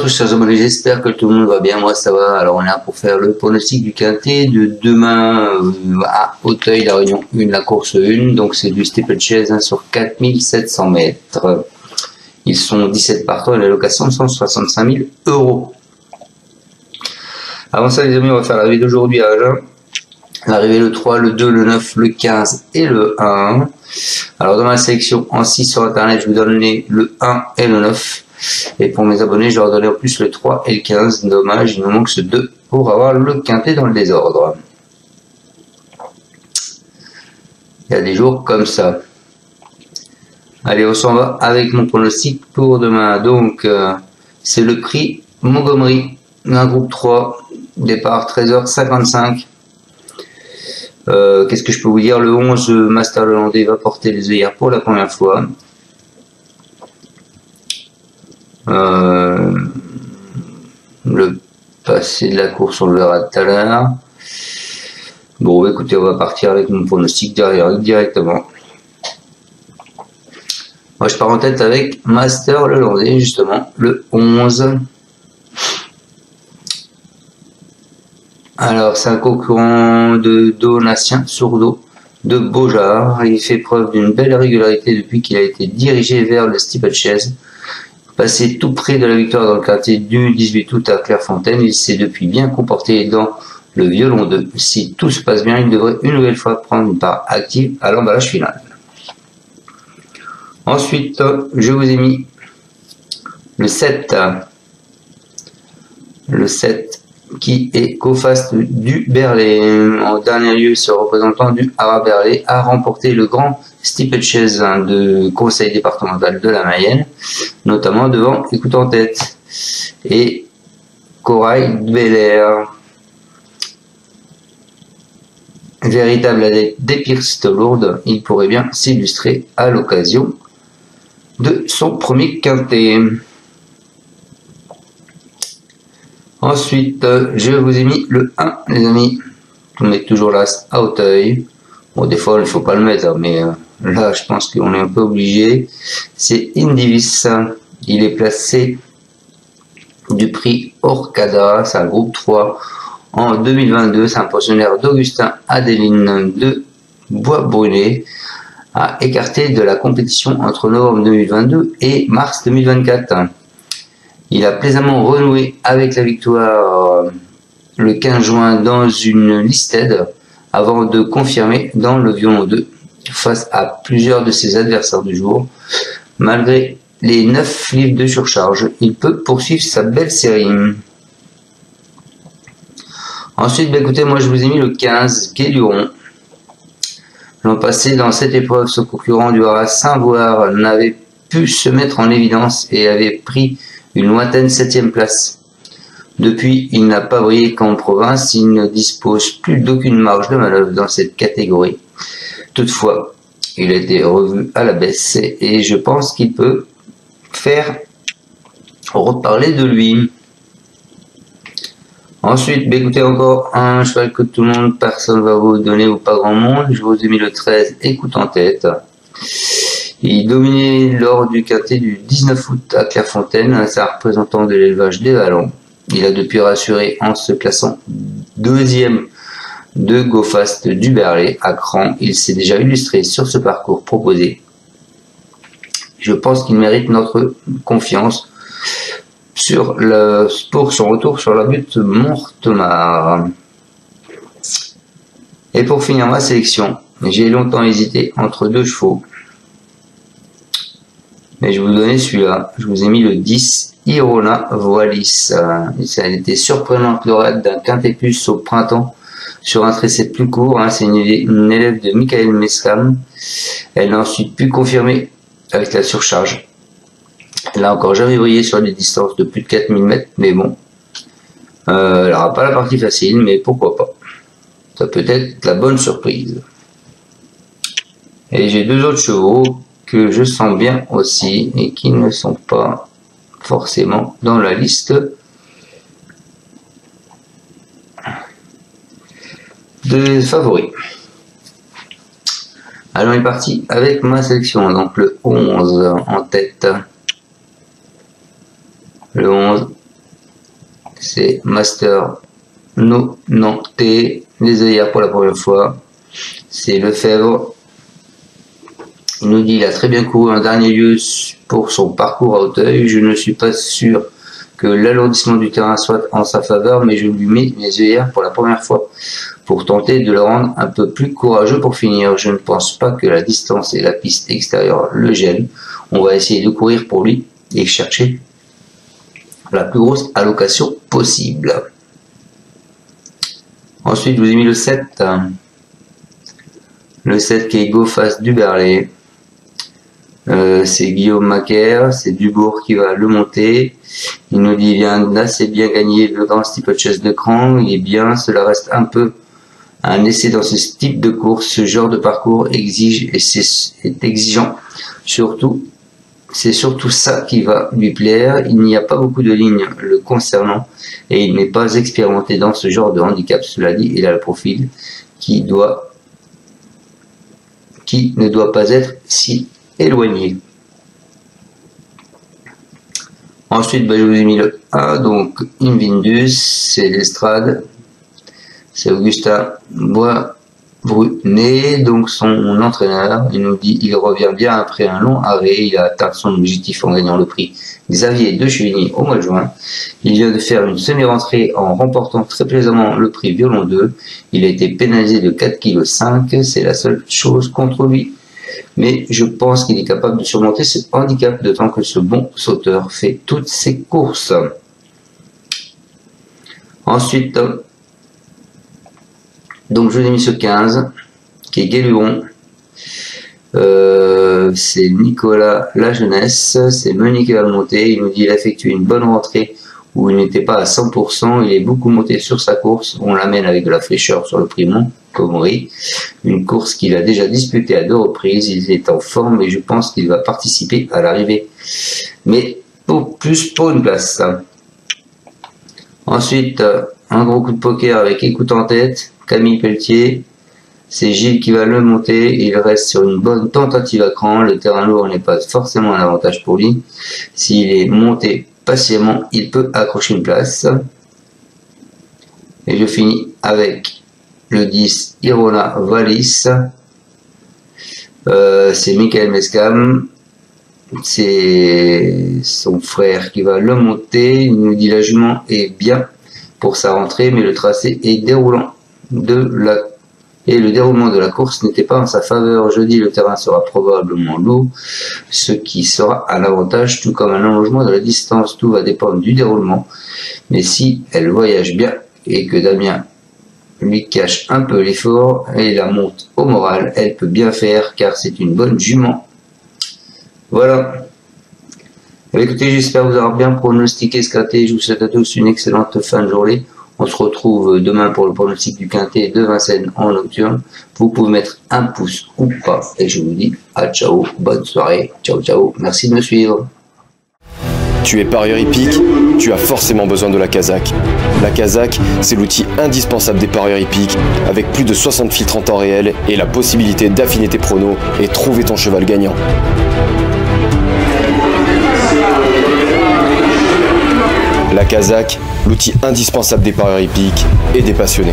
tous chers abonnés, j'espère que tout le monde va bien, moi ça va. Alors on est là pour faire le pronostic du quintet de demain à Auteuil, la Réunion 1, la course 1, donc c'est du steeplechase sur 4700 mètres. Ils sont 17 partants et la location sont 65 000 €. Avant ça les amis, on va faire l'arrivée d'aujourd'hui à Agen. L'arrivée le 3, le 2, le 9, le 15 et le 1. Alors dans ma sélection en 6 sur internet, je vous donne le 1 et le 9. Et pour mes abonnés, je leur donne en plus le 3 et le 15. Dommage, il nous manque ce 2 pour avoir le quintet dans le désordre. Il y a des jours comme ça. Allez, on s'en va avec mon pronostic pour demain. Donc, c'est le prix Montgomery, un groupe 3, départ 13h55. Qu'est-ce que je peux vous dire? Le 11, Master Hollandais va porter les œillères pour la première fois. Le passé de la course, on le verra tout à l'heure. Bon, écoutez, on va partir avec mon pronostic derrière directement. Moi, je pars en tête avec Master Hollandais, justement, le 11. Alors, c'est un concurrent de Donatien Sourdeau de Beaujard. Il fait preuve d'une belle régularité depuis qu'il a été dirigé vers le steeplechase. Passé tout près de la victoire dans le quintet du 18 août à Clairefontaine, il s'est depuis bien comporté dans le violon 2. Si tout se passe bien, il devrait une nouvelle fois prendre une part active à l'emballage final. Ensuite, je vous ai mis le 7. Le 7 qui est Go Fast du Berlay. En dernier lieu, ce représentant du Haras Berlay a remporté le grand steeplechase de conseil départemental de la Mayenne, notamment devant Écoute en tête et Corail Belair. Véritable adepte des pistes lourdes, il pourrait bien s'illustrer à l'occasion de son premier quintet. Ensuite, je vous ai mis le 1, les amis. On met toujours l'as à Auteuil. Bon, des fois, il ne faut pas le mettre, mais là, je pense qu'on est un peu obligé. C'est Indivis. Il est placé du prix Orcada. C'est un groupe 3 en 2022. C'est un pensionnaire d'Augustin Adeline de Bois-Brûlé. A écarté de la compétition entre novembre 2022 et mars 2024. Il a plaisamment renoué avec la victoire le 15 juin dans une listed avant de confirmer dans le violon 2 face à plusieurs de ses adversaires du jour. Malgré les 9 livres de surcharge, il peut poursuivre sa belle série. Ensuite, bah écoutez, moi je vous ai mis le 15, Guéluron. L'an passé, dans cette épreuve, ce concurrent du Haras Saint-Voire n'avait pu se mettre en évidence et avait pris une lointaine 7e place. Depuis, il n'a pas brillé qu'en province, il ne dispose plus d'aucune marge de manœuvre dans cette catégorie. Toutefois, il a été revu à la baisse et je pense qu'il peut faire reparler de lui. Ensuite, bah écoutez, encore un cheval que tout le monde, personne va vous donner ou pas grand monde. Je vous ai mis le 13, Écoute en tête. Il dominait lors du quintet du 19 août à Clairefontaine, c'est un représentant de l'élevage des Vallons. Il a depuis rassuré en se classant 2e de Go Fast du Berlay à Cran. Il s'est déjà illustré sur ce parcours proposé. Je pense qu'il mérite notre confiance pour son retour sur la butte Mortemart. Et pour finir ma sélection, j'ai longtemps hésité entre 2 chevaux. Mais je vais vous donner celui-là. Je vous ai mis le 10, Irona Voilis. Ça a été surprenante le raid d'un quintet plus au printemps sur un tracé plus court. C'est une élève de Michael Meskam. Elle n'a ensuite pu confirmer avec la surcharge. Elle n'a encore jamais brillé sur des distances de plus de 4000 mètres, mais bon. Elle n'aura pas la partie facile, mais pourquoi pas. Ça peut être la bonne surprise. Et j'ai 2 autres chevaux que je sens bien aussi et qui ne sont pas forcément dans la liste de favoris. Alors on est parti avec ma sélection, donc le 11 en tête. Le 11, c'est Master No Nantais, les œillères pour la première fois. C'est Lefebvre. Il nous dit il a très bien couru en dernier lieu pour son parcours à Auteuil. Je ne suis pas sûr que l'alourdissement du terrain soit en sa faveur, mais je lui mets mes œillères pour la première fois pour tenter de le rendre un peu plus courageux pour finir. Je ne pense pas que la distance et la piste extérieure le gênent. On va essayer de courir pour lui et chercher la plus grosse allocation possible. Ensuite, je vous ai mis le 7. Le 7 qui est Go Fast du Berlay. C'est Guillaume Macaire, c'est Dubourg qui va le monter. Il nous dit il vient d'assez bien gagner le Grand Steeplechase de Cran. Il est bien, cela reste un peu un essai dans ce type de course. Ce genre de parcours exige et est exigeant. C'est surtout ça qui va lui plaire. Il n'y a pas beaucoup de lignes le concernant et il n'est pas expérimenté dans ce genre de handicap. Cela dit, il a le profil qui ne doit pas être si éloigné. Ensuite, je vous ai mis le 1, donc Invindus, c'est l'Estrade, c'est Augustin Boisbrunet, donc son entraîneur. Il nous dit il revient bien après un long arrêt, il a atteint son objectif en gagnant le prix Xavier de Chevigny au mois de juin. Il vient de faire une semi-rentrée en remportant très plaisamment le prix Violon 2. Il a été pénalisé de 4,5 kg, c'est la seule chose contre lui. Mais je pense qu'il est capable de surmonter ce handicap, d'autant que ce bon sauteur fait toutes ses courses. Ensuite, donc je l'ai mis ce 15, qui est Guéluron. C'est Nicolas La Jeunesse, c'est Meunier qui va le monter. Il nous dit qu'il a effectué une bonne rentrée où il n'était pas à 100%, il est beaucoup monté sur sa course. On l'amène avec de la fraîcheur sur le prix Montgomery, une course qu'il a déjà disputée à 2 reprises. Il est en forme et je pense qu'il va participer à l'arrivée, mais plus pour une place. Ensuite, un gros coup de poker avec Écoute en tête, Camille Pelletier. C'est Gilles qui va le monter. Il reste sur une bonne tentative à cran. Le terrain lourd n'est pas forcément un avantage pour lui. S'il est monté patiemment, il peut accrocher une place. Et je finis avec le 10 Irona Wallis. C'est Michael Mescam. C'est son frère qui va le monter. Il nous dit la jument est bien pour sa rentrée, mais le tracé est déroulant et le déroulement de la course n'était pas en sa faveur. Jeudi, le terrain sera probablement lourd, ce qui sera un avantage, tout comme un allongement de la distance. Tout va dépendre du déroulement, mais si elle voyage bien et que Damien lui cache un peu l'effort et la monte au moral, elle peut bien faire car c'est une bonne jument. Voilà. Écoutez, j'espère vous avoir bien pronostiqué ce quintet. Je vous souhaite à tous une excellente fin de journée. On se retrouve demain pour le pronostic du quintet de Vincennes en nocturne. Vous pouvez mettre un pouce ou pas. Et je vous dis à ciao, bonne soirée. Ciao, ciao. Merci de me suivre. Tu es parieur hippique, tu as forcément besoin de la Kazakh. La Kazakh, c'est l'outil indispensable des parieurs hippiques, avec plus de 60 filtres en temps réel et la possibilité d'affiner tes pronos et trouver ton cheval gagnant. La Kazakh, l'outil indispensable des parieurs hippiques et des passionnés.